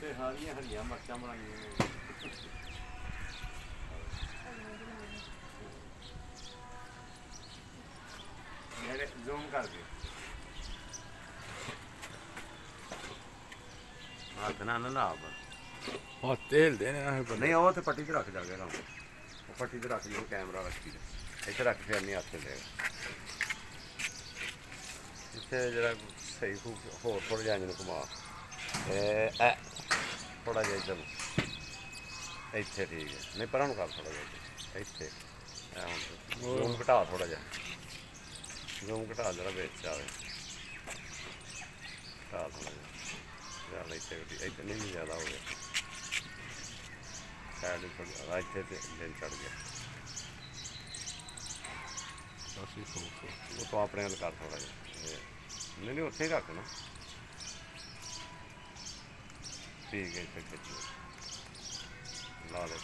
ਤੇ ਸਾਰੀਆਂ ਹਰੀਆਂ ਮਿਰਚਾਂ ਬਣਾਈਆਂ ਨੇ ਜਿਹੜੇ ਜ਼ੂਮ ਕਰਕੇ ਹੱਥ ਨਾਲ ਨਾ ਲਾ ਉਹ ਤੇਲ ਦੇ ਨੇ ਨਹੀਂ ਉਹ ਤੇ ਪੱਟੀ 'ਚ ਰੱਖ ਜਾ ਕੇ ਕੰਮ ਉਹ ਪੱਟੀ 'ਚ ਰੱਖ ਜਿਓ ਕੈਮਰਾ ਰੱਖੀ ਦੇ ਇੱਥੇ ਰੱਖ ਫਿਰ ਨਹੀਂ ਹੱਥ ਦੇਗਾ ਇੱਥੇ ਜਿਹੜਾ ਸਹੀ ਹੋਰ ਥੋੜ੍ਹਾ ਜਿਹਾ ਇਹਨੂੰ ਘੁਮਾ ਥੋੜ੍ਹਾ ਜਿਹਾ ਇੱਧਰ ਇੱਥੇ ਠੀਕ ਹੈ ਨਹੀਂ ਪਰਾਂ ਨੂੰ ਕਰ ਥੋੜ੍ਹਾ ਜਿਹਾ ਇੱਥੇ ਜ਼ੂਮ ਘਟਾ ਥੋੜ੍ਹਾ ਜਿਹਾ ਜ਼ੂਮ ਘਟਾ ਜਰਾ ਵਿੱਚ ਆਵੇ ਘਟਾ ਥੋੜ੍ਹਾ ਜਿਹਾ ਚੱਲ ਇੱਥੇ ਨਹੀਂ ਜ਼ਿਆਦਾ ਹੋ ਗਿਆ ਸਾਈਡ ਇੱਥੇ ਤੇ ਦਿਨ ਚੜ ਗਿਆ ਉਹ ਤੋਂ ਆਪਣੇ ਵੱਲ ਕਰ ਥੋੜ੍ਹਾ ਜਿਹਾ ਨਹੀਂ ਉੱਥੇ ਹੀ ਰੱਖ ਨਾ ਠੀਕ ਹੈ ਇੱਥੇ ਖਿੱਚ ਲਾ ਦੇ